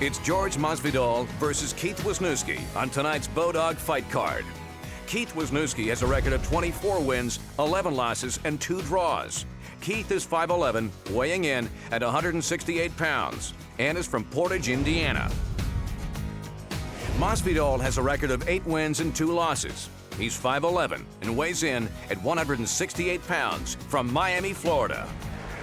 It's George MASVIDAL versus Keith Wisniewski on tonight's BODOGFIGHT card. Keith Wisniewski has a record of 24 wins, 11 losses, and 2 draws. Keith is 5'11", weighing in at 168 pounds, and is from Portage, Indiana. MASVIDAL has a record of 8 wins and 2 losses. He's 5'11", and weighs in at 168 pounds, from Miami, Florida.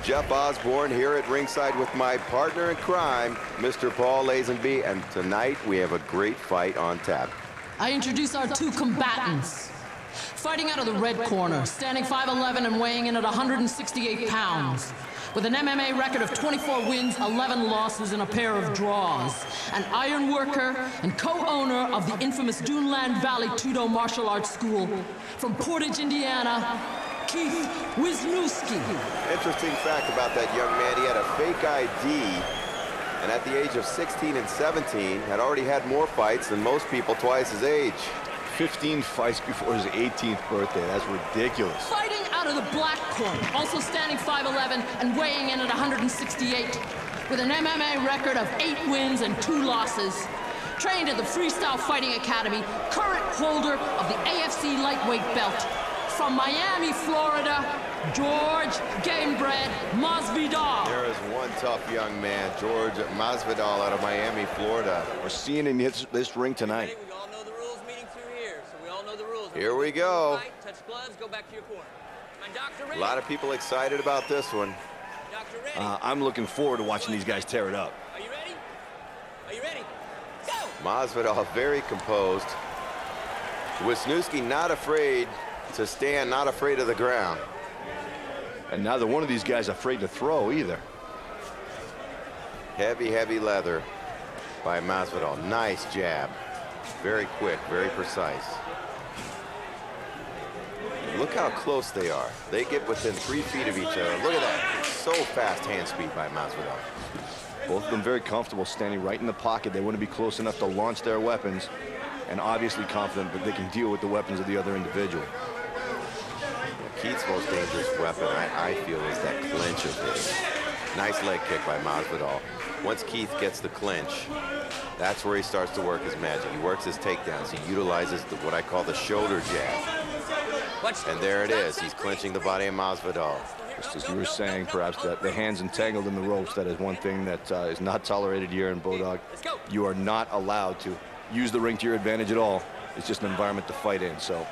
Jeff Osborne here at ringside with my partner in crime, Mr. Paul Lazenby, and tonight we have a great fight on tap. I introduce our 2 combatants. Fighting out of the red corner, standing 5'11" and weighing in at 168 pounds. With an MMA record of 24 wins, 11 losses, and a pair of draws. An iron worker and co-owner of the infamous Duneland Valley Tudo Martial Arts School. From Portage, Indiana, Keith Wisniewski. Interesting fact about that young man, he had a fake ID, and at the age of 16 and 17, had already had more fights than most people twice his age. 15 fights before his 18th birthday. That's ridiculous. Fighting out of the black corner, also standing 5'11" and weighing in at 168, with an MMA record of 8 wins and 2 losses. Trained at the Freestyle Fighting Academy, current holder of the AFC lightweight belt. From Miami, Florida, George Gamebred MASVIDAL. There is one tough young man, George MASVIDAL out of Miami, Florida. We're seeing him hit this ring tonight. We all know the rules meeting through here, so we all know the rules. Here we go. Touch gloves, go back to your corner. My doctor ready? A lot of people excited about this one. Doctor ready? I'm looking forward to watching these guys tear it up. Are you ready? Are you ready? Go! MASVIDAL very composed. Wisniewski not afraid to stand, not afraid of the ground. And neither one of these guys afraid to throw either. Heavy, heavy leather by MASVIDAL. Nice jab. Very quick, very precise. Look how close they are. They get within 3 feet of each other. Look at that. So fast hand speed by MASVIDAL. Both of them very comfortable standing right in the pocket. They want to be close enough to launch their weapons, and obviously confident that they can deal with the weapons of the other individual. Keith's most dangerous weapon, I feel, is that clinch of his. Nice leg kick by MASVIDAL. Once Keith gets the clinch, that's where he starts to work his magic. He works his takedowns. He utilizes what I call the shoulder jab. And there it is. He's clinching the body of MASVIDAL. Just as you were saying, perhaps that the hands entangled in the ropes, that is one thing that is not tolerated here in Bodog. You are not allowed to use the ring to your advantage at all. It's just an environment to fight in. So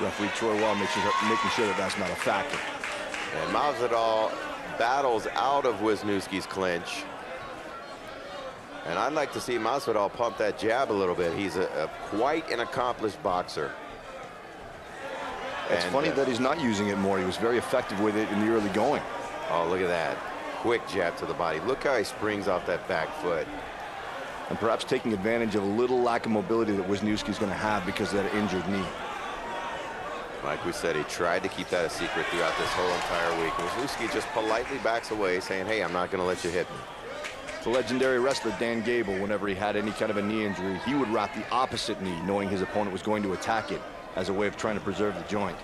referee Troy Wall making sure that that's not a factor. And MASVIDAL battles out of Wisniewski's clinch. And I'd like to see MASVIDAL pump that jab a little bit. He's quite an accomplished boxer. It's funny that he's not using it more. He was very effective with it in the early going. Oh, look at that. Quick jab to the body. Look how he springs off that back foot. And perhaps taking advantage of a little lack of mobility that Wisniewski's going to have because of that injured knee. Like we said, he tried to keep that a secret throughout this whole entire week. Wisniewski just politely backs away, saying, hey, I'm not going to let you hit me. The legendary wrestler Dan Gable, whenever he had any kind of a knee injury, he would wrap the opposite knee, knowing his opponent was going to attack it, as a way of trying to preserve the joint.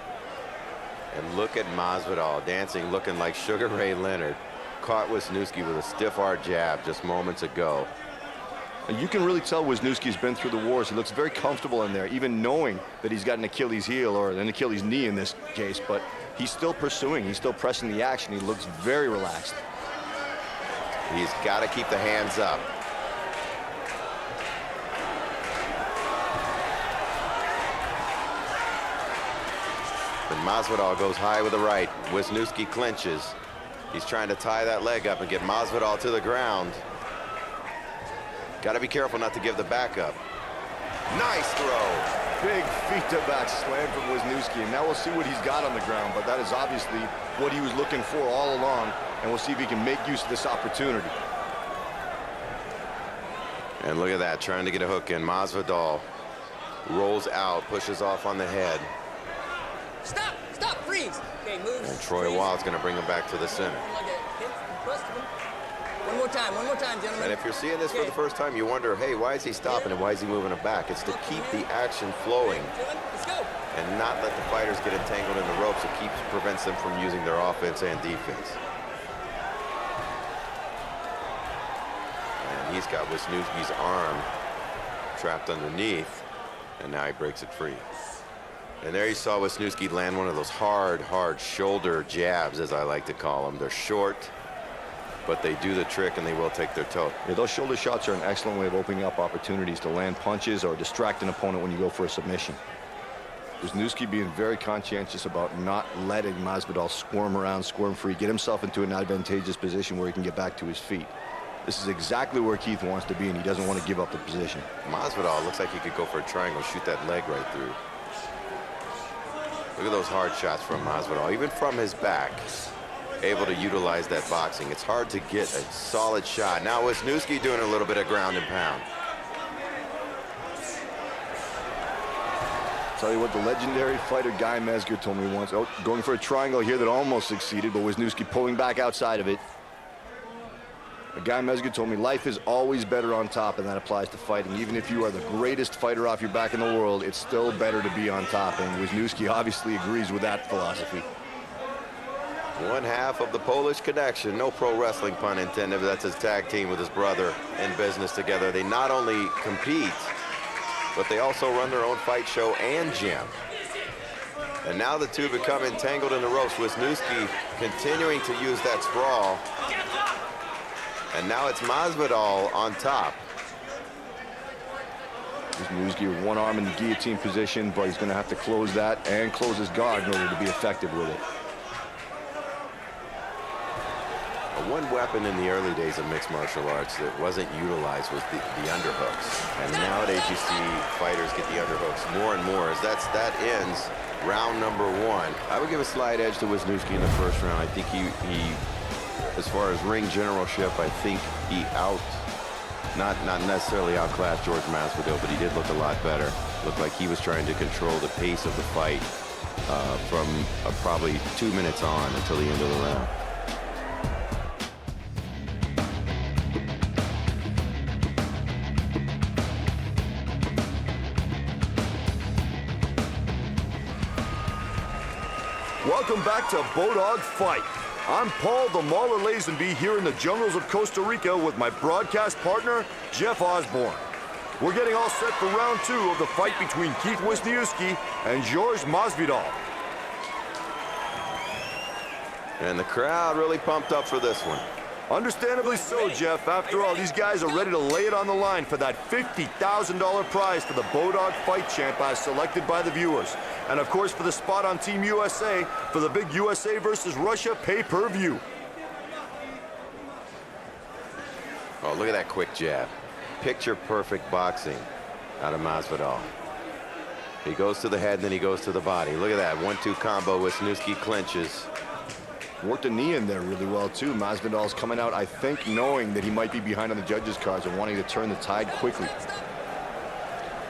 And look at MASVIDAL dancing, looking like Sugar Ray Leonard. Caught Wisniewski with a stiff hard jab just moments ago. And you can really tell Wisniewski's been through the wars. He looks very comfortable in there, even knowing that he's got an Achilles heel, or an Achilles knee in this case, but he's still pursuing. He's still pressing the action. He looks very relaxed. He's got to keep the hands up. And MASVIDAL goes high with the right. Wisniewski clinches. He's trying to tie that leg up and get MASVIDAL to the ground. Got to be careful not to give the back up. Nice throw. Big feet-to-back slam from Wisniewski, and now we'll see what he's got on the ground, but that is obviously what he was looking for all along, and we'll see if he can make use of this opportunity. And look at that, trying to get a hook in. MASVIDAL rolls out, pushes off on the head. Stop! Stop! Freeze! Okay, move. And Troy Wild's going to bring him back to the center. One more time, gentlemen. And if you're seeing this for the first time, you wonder, hey, why is he stopping and why is he moving it back? It's to keep the action flowing and not let the fighters get entangled in the ropes. It prevents them from using their offense and defense. And he's got Wisniewski's arm trapped underneath, and now he breaks it free. And there you saw Wisniewski land one of those hard shoulder jabs, as I like to call them. They're short, but they do the trick, and they will take their toe. Yeah, those shoulder shots are an excellent way of opening up opportunities to land punches or distract an opponent when you go for a submission. Wisniewski being very conscientious about not letting Masvidal squirm around, squirm free, get himself into an advantageous position where he can get back to his feet. This is exactly where Keith wants to be, and he doesn't want to give up the position. Masvidal looks like he could go for a triangle, shoot that leg right through. Look at those hard shots from Masvidal, even from his back. Able to utilize that boxing. It's hard to get a solid shot. Now Wisniewski doing a little bit of ground and pound. Tell you what, the legendary fighter Guy Mezger told me once, oh, going for a triangle here that almost succeeded, but Wisniewski pulling back outside of it. But Guy Mezger told me life is always better on top, and that applies to fighting. Even if you are the greatest fighter off your back in the world, it's still better to be on top, and Wisniewski obviously agrees with that philosophy. One half of the Polish connection, no pro wrestling pun intended, but that's his tag team with his brother in business together. They not only compete, but they also run their own fight show and gym. And now the two become entangled in the ropes. Wisniewski continuing to use that sprawl. And now it's Masvidal on top. Wisniewski with one arm in the guillotine position, but he's going to have to close that and close his guard in order to be effective with it. One weapon in the early days of mixed martial arts that wasn't utilized was the underhooks. And nowadays you see fighters get the underhooks more and more. As that ends round number 1. I would give a slight edge to Wisniewski in the first round. I think he as far as ring generalship, I think he not necessarily outclassed George Masvidal, but he did look a lot better. Looked like he was trying to control the pace of the fight from probably 2 minutes on until the end of the round. Welcome back to Bodog Fight. I'm Paul the Mauler Lazenby here in the jungles of Costa Rica with my broadcast partner, Jeff Osborne. We're getting all set for round 2 of the fight between Keith Wisniewski and JORGE Masvidal. And the crowd really pumped up for this one. Understandably so, Jeff. After all, these guys are ready to lay it on the line for that $50,000 prize for the Bodog Fight champ as selected by the viewers. And of course for the spot on Team USA for the big USA versus Russia pay-per-view. Oh, look at that quick jab. Picture-perfect boxing out of Masvidal. He goes to the head, and then he goes to the body. Look at that 1-2 combo. Wisniewski clinches. Worked a knee in there really well, too. Masvidal's coming out, I think, knowing that he might be behind on the judges' cards and wanting to turn the tide quickly.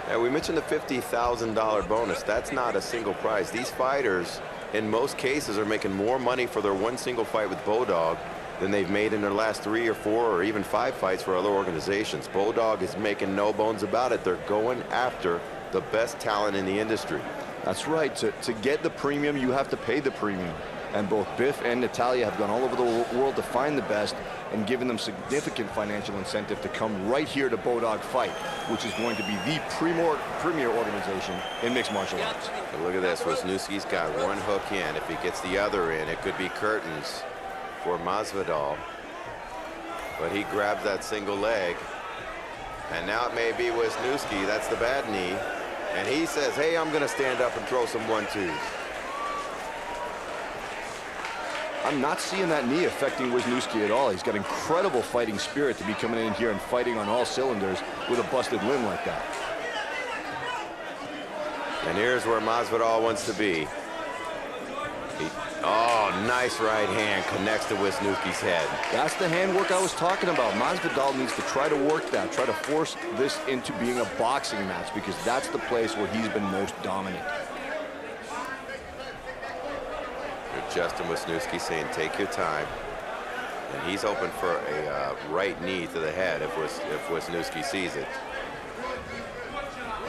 Yeah, we mentioned the $50,000 bonus. That's not a single prize. These fighters, in most cases, are making more money for their one single fight with Bodog than they've made in their last 3 or 4 or even 5 fights for other organizations. Bodog is making no bones about it. They're going after the best talent in the industry. That's right. To get the premium, you have to pay the premium. And both Biff and Natalia have gone all over the world to find the best and given them significant financial incentive to come right here to Bodog Fight, which is going to be the premier organization in mixed martial arts. But look at this. Wisniewski's got one hook in. If he gets the other in, it could be curtains for Masvidal. But he grabs that single leg. And now it may be Wisniewski. That's the bad knee. And he says, hey, I'm going to stand up and throw some 1-2s. I'm not seeing that knee affecting Wisniewski at all. He's got incredible fighting spirit to be coming in here and fighting on all cylinders with a busted limb like that. And here's where Masvidal wants to be. Oh, nice right hand connects to Wisniewski's head. That's the handwork I was talking about. Masvidal needs to try to work that, try to force this into being a boxing match, because that's the place where he's been most dominant. Justin Wisniewski saying, take your time. And he's hoping for a right knee to the head if Wisniewski sees it.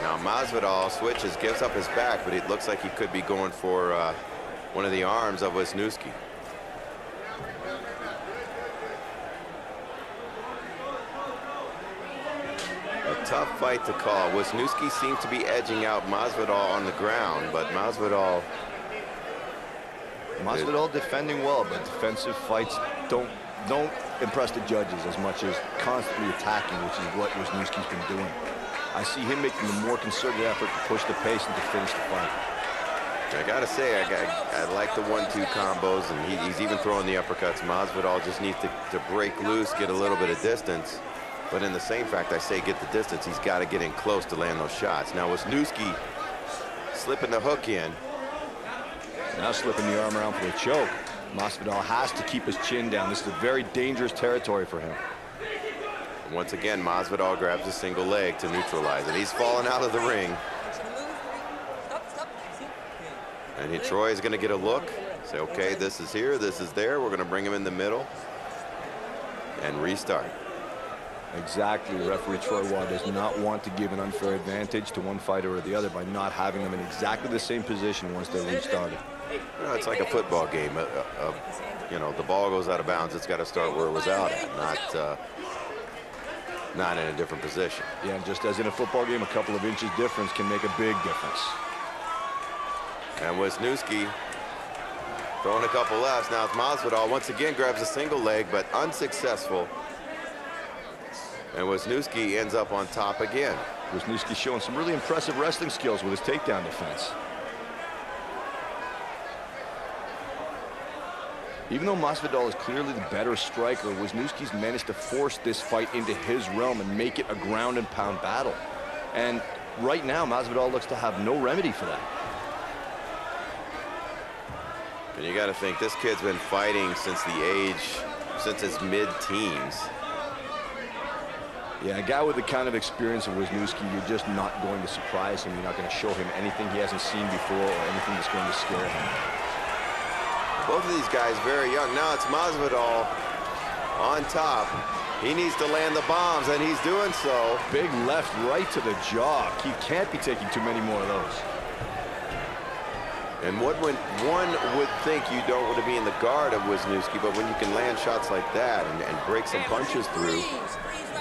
Now Masvidal switches, gives up his back, but it looks like he could be going for one of the arms of Wisniewski. Tough fight to call. Wisniewski seems to be edging out Masvidal on the ground, but Masvidal defending well, but defensive fights don't impress the judges as much as constantly attacking, which is what Wisniewski's been doing. I see him making a more concerted effort to push the pace and to finish the fight. I gotta say, I like the 1-2 combos, and he's even throwing the uppercuts. Masvidal just needs to break loose, get a little bit of distance. But in the same fact, I say get the distance, he's got to get in close to land those shots. Now Wisniewski slipping the hook in. Now slipping the arm around for a choke. Masvidal has to keep his chin down. This is a very dangerous territory for him. And once again, Masvidal grabs a single leg to neutralize it. He's falling out of the ring. And Troy is going to get a look. Say, okay, this is here, this is there. We're going to bring him in the middle and restart. Exactly. Referee Troy Watt does not want to give an unfair advantage to one fighter or the other by not having them in exactly the same position once they're restarted. You know, it's like a football game. You know, the ball goes out of bounds. It's got to start where it was out at, not in a different position. Yeah, and just as in a football game, a couple of inches difference can make a big difference. And Wisniewski throwing a couple lefts. Now it's Masvidal once again grabs a single leg, but unsuccessful. And Wisniewski ends up on top again. Wisniewski showing some really impressive wrestling skills with his takedown defense. Even though Masvidal is clearly the better striker, Wisniewski's managed to force this fight into his realm and make it a ground and pound battle. And right now, Masvidal looks to have no remedy for that. And you got to think, this kid's been fighting since his mid-teens. Yeah, a guy with the kind of experience of Wisniewski, you're just not going to surprise him. You're not going to show him anything he hasn't seen before or anything that's going to scare him. Both of these guys very young. Now it's Masvidal on top. He needs to land the bombs, and he's doing so. Big left right to the jaw. He can't be taking too many more of those. And one would think you don't want to be in the guard of Wisniewski, but when you can land shots like that and break some punches through,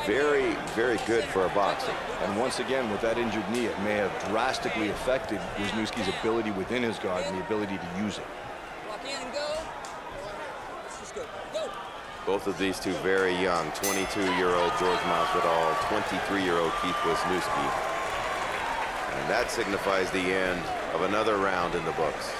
very, very good for a boxer. And once again, with that injured knee, it may have drastically affected Wisniewski's ability within his guard and the ability to use it. Walk in and go. Let's just go. Go. Both of these two very young, 22-year-old George Masvidal, 23-year-old Keith Wisniewski. And that signifies the end of another round in the books.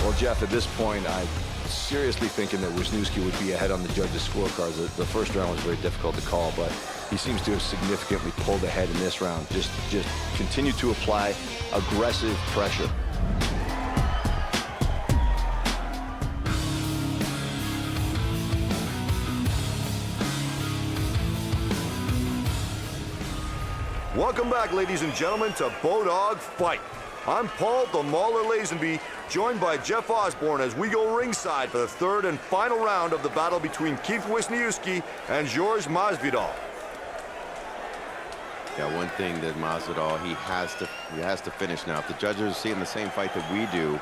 Well, Jeff, at this point, I'm seriously thinking that Wisniewski would be ahead on the judges' scorecards. The first round was very difficult to call, but he seems to have significantly pulled ahead in this round. Just continue to apply aggressive pressure. Welcome back, ladies and gentlemen, to Bodog Fight. I'm Paul the Mauler Lazenby, joined by Jeff Osborne as we go ringside for the third and final round of the battle between Keith Wisniewski and George Masvidal. Yeah, one thing that Masvidal, he has to finish now. If the judges are seeing the same fight that we do,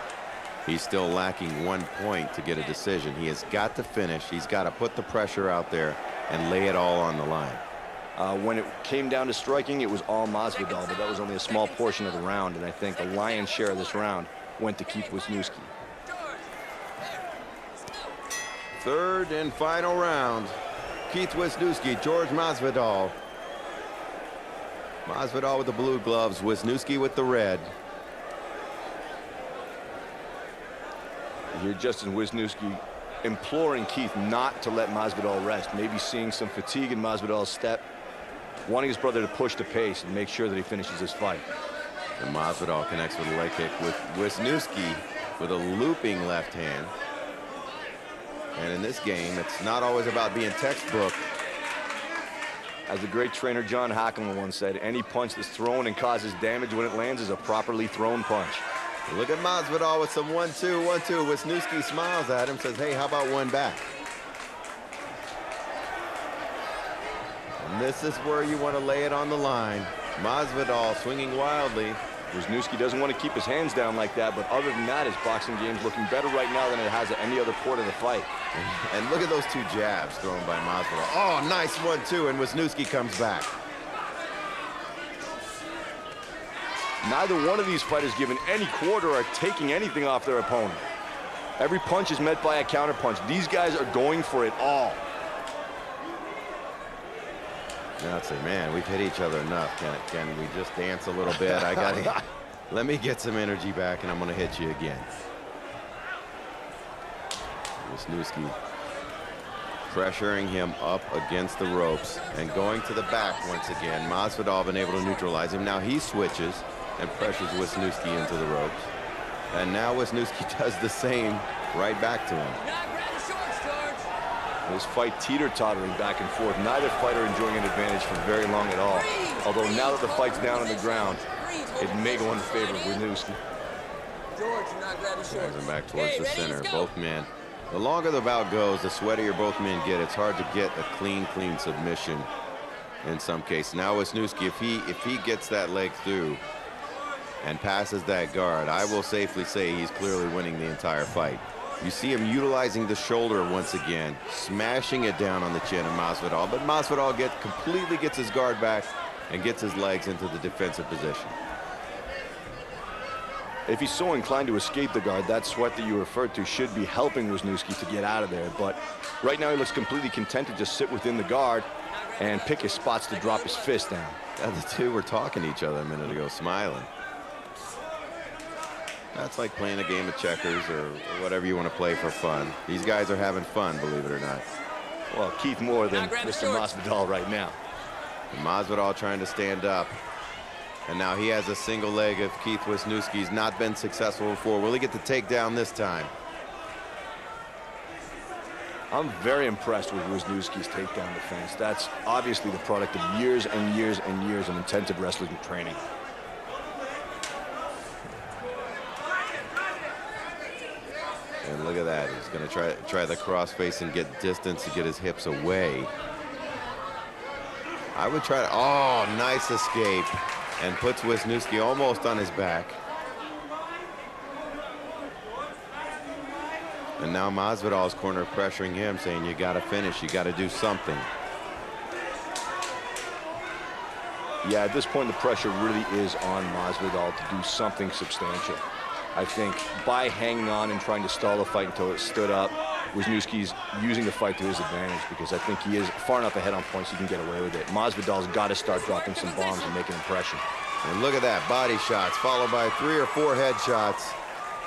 he's still lacking 1 point to get a decision. He has got to finish. He's got to put the pressure out there and lay it all on the line. When it came down to striking, it was all Masvidal, but that was only a small portion of the round, and I think the lion's share of this round went to Keith Wisniewski. Third and final round. Keith Wisniewski, George Masvidal. Masvidal with the blue gloves, Wisniewski with the red. Here, Justin Wisniewski imploring Keith not to let Masvidal rest, maybe seeing some fatigue in Masvidal's step, wanting his brother to push the pace and make sure that he finishes this fight. And Masvidal connects with a leg kick with Wisniewski with a looping left hand. And in this game, it's not always about being textbook. As the great trainer John Hackleman once said, any punch that's thrown and causes damage when it lands is a properly thrown punch. Look at Masvidal with some 1-2, 1-2. Wisniewski smiles at him, says, hey, how about one back? And this is where you want to lay it on the line. Masvidal swinging wildly. Wisniewski doesn't want to keep his hands down like that, but other than that, his boxing game's looking better right now than it has at any other point of the fight. And look at those 2 jabs thrown by Masvidal. Oh, nice one, too, and Wisniewski comes back. Neither one of these fighters given any quarter or taking anything off their opponent. Every punch is met by a counter punch. These guys are going for it all. Now I'd say, man, we've hit each other enough. Can we just dance a little bit? Let me get some energy back, and I'm going to hit you again. Wisniewski pressuring him up against the ropes and going to the back once again. Masvidal been able to neutralize him. Now he switches and pressures Wisniewski into the ropes. And now Wisniewski does the same right back to him. This fight teeter-tottering back and forth. Neither fighter enjoying an advantage for very long at all. Although now that the fight's down on the ground, it may go in favor of Wisniewski. George, not grab his shorts. Moving back towards Hey, the ready? center. Let's go. Both men. The longer the bout goes, the sweatier both men get. It's hard to get a clean submission in some cases. Now Wisniewski, if he gets that leg through and passes that guard, I will safely say he's clearly winning the entire fight. You see him utilizing the shoulder once again, smashing it down on the chin of Masvidal, but Masvidal completely gets his guard back and gets his legs into the defensive position. If he's so inclined to escape the guard, that sweat that you referred to should be helping Wisniewski to get out of there. But right now he looks completely content to just sit within the guard and pick his spots to drop his fist down. Yeah, the 2 were talking to each other a minute ago, smiling. That's like playing a game of checkers or whatever you want to play for fun. These guys are having fun, believe it or not. Well, Keith more than Mr. Masvidal right now. And Masvidal trying to stand up. And now he has a single leg of Keith Wisniewski's not been successful before. Will he get the takedown this time? I'm very impressed with Wisniewski's takedown defense. That's obviously the product of years and years and years of intensive wrestling training. And look at that. He's going to try the crossface and get distance to get his hips away. I would try to... Oh, nice escape. And puts Wisniewski almost on his back. And now Masvidal's corner pressuring him, saying, you got to finish. You got to do something. Yeah, at this point, the pressure really is on Masvidal to do something substantial. I think by hanging on and trying to stall the fight until it stood up, Wisniewski's using the fight to his advantage because I think he is far enough ahead on points he can get away with it. Masvidal's got to start dropping some bombs and make an impression. And look at that, body shots followed by 3 or 4 headshots.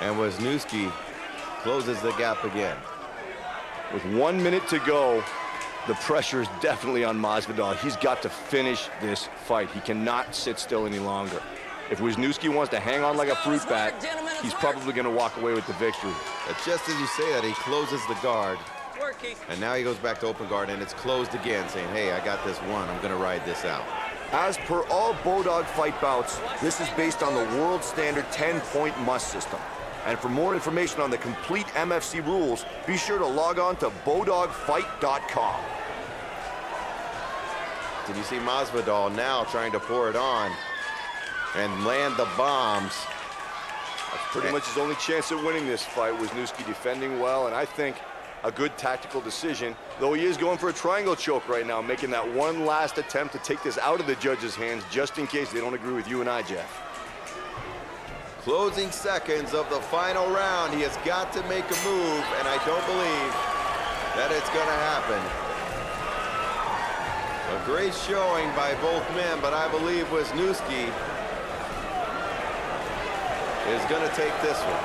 And Wisniewski closes the gap again. With 1 minute to go, the pressure is definitely on Masvidal. He's got to finish this fight. He cannot sit still any longer. If Wisniewski wants to hang on like a fruit bat, he's probably going to walk away with the victory. But just as you say that, he closes the guard. And now he goes back to open guard, and it's closed again, saying, hey, I got this one. I'm going to ride this out. As per all Bodog fight bouts, this is based on the world standard 10-point must system. And for more information on the complete MFC rules, be sure to log on to BODOGFIGHT.com. Did you see Masvidal now trying to pour it on and land the bombs? That's pretty much his only chance at winning this fight. Wisniewski defending well, and I think a good tactical decision, though he is going for a triangle choke right now, making that one last attempt to take this out of the judges' hands just in case they don't agree with you and I, Jeff. Closing seconds of the final round. He has got to make a move, and I don't believe that it's going to happen. A great showing by both men, but I believe Wisniewski is going to take this one.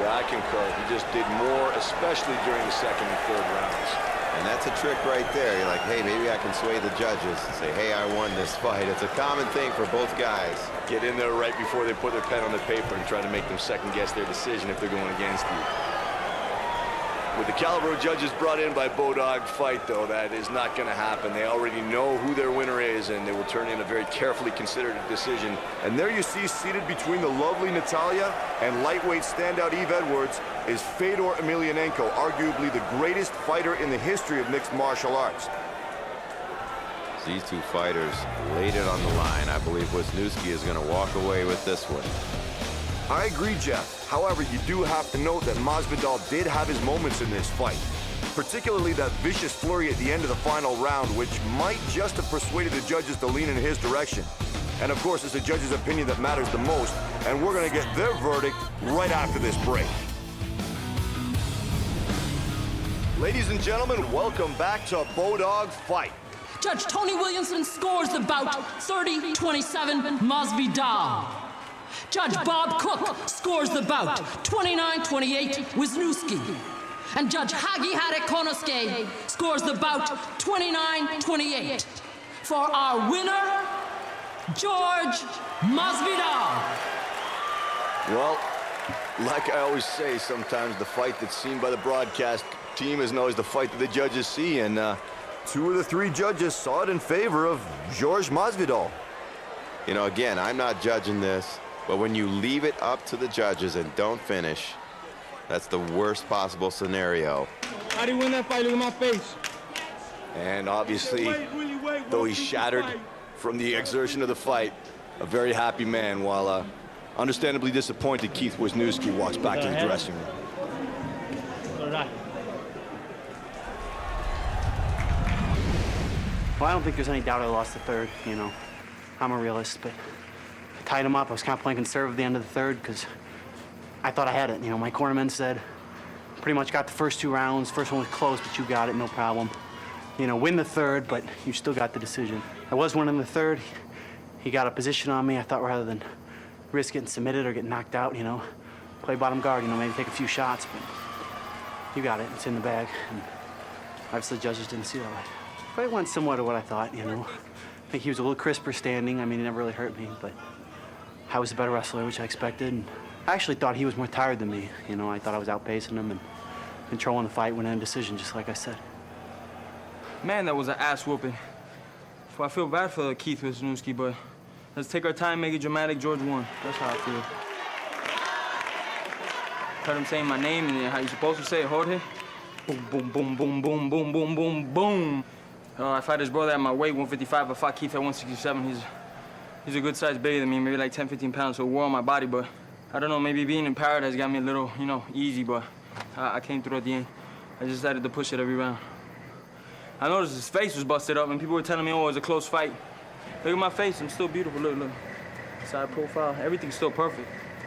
Yeah, I concur. He just did more, especially during the second and third rounds. And that's a trick right there. You're like, hey, maybe I can sway the judges and say, hey, I won this fight. It's a common thing for both guys. Get in there right before they put their pen on the paper and try to make them second-guess their decision if they're going against you. With the caliber of judges brought in by Bodog Fight, though, that is not going to happen. They already know who their winner is, and they will turn in a very carefully considered decision. And there you see, seated between the lovely Natalia and lightweight standout Eve Edwards, is Fedor Emelianenko, arguably the greatest fighter in the history of mixed martial arts. These two fighters laid it on the line. I believe Wisniewski is going to walk away with this one. I agree, Jeff. However, you do have to note that Masvidal did have his moments in this fight, particularly that vicious flurry at the end of the final round, which might just have persuaded the judges to lean in his direction. And of course, it's the judges' opinion that matters the most, and we're going to get their verdict right after this break. Ladies and gentlemen, welcome back to Bodog Fight. Judge Tony Williamson scores the bout 30-27 Masvidal. Judge Bob Cook scores the bout 29-28 Wisniewski. And Judge Hagi Harekonosuke scores the bout 29-28. For our winner, George Masvidal. Well, like I always say, sometimes the fight that's seen by the broadcast team isn't always the fight that the judges see, and Two of the three judges saw it in favor of George Masvidal. You know, again, I'm not judging this, but when you leave it up to the judges and don't finish, that's the worst possible scenario. How do you win that fight? Look at my face. And obviously, though he's shattered from the exertion of the fight, a very happy man, while understandably disappointed, Keith Wisniewski walks back to the dressing room. Well, I don't think there's any doubt I lost the third, you know. I'm a realist, but I tied him up. I was kind of playing conservative at the end of the third because I thought I had it. You know, my cornerman said, pretty much got the first two rounds. First one was close, but you got it, no problem. You know, win the third, but you still got the decision. I was winning the third. He got a position on me. I thought rather than risk getting submitted or getting knocked out, you know, play bottom guard, you know, maybe take a few shots, but you got it. It's in the bag. And obviously, the judges didn't see that way. Fight went similar to what I thought, you know. I think he was a little crisper standing. I mean, he never really hurt me, but I was a better wrestler, which I expected. And I actually thought he was more tired than me. You know, I thought I was outpacing him and controlling the fight, winning a decision, just like I said. Man, that was an ass whooping. I feel bad for Keith Wisniewski, but let's take our time, make it dramatic. George won. That's how I feel. Heard him saying my name and how you supposed to say it, Jorge. Boom, boom, boom, boom, boom, boom, boom, boom, boom. I fight his brother at my weight, 155. I fought Keith at 167. He's a good size bigger than me, maybe like 10, 15 pounds, so war on my body, but I don't know, maybe being in paradise got me a little, you know, easy, but I came through at the end. I just decided to push it every round. I noticed his face was busted up, and people were telling me, oh, it was a close fight. Look at my face, I'm still beautiful, look. Side profile, everything's still perfect.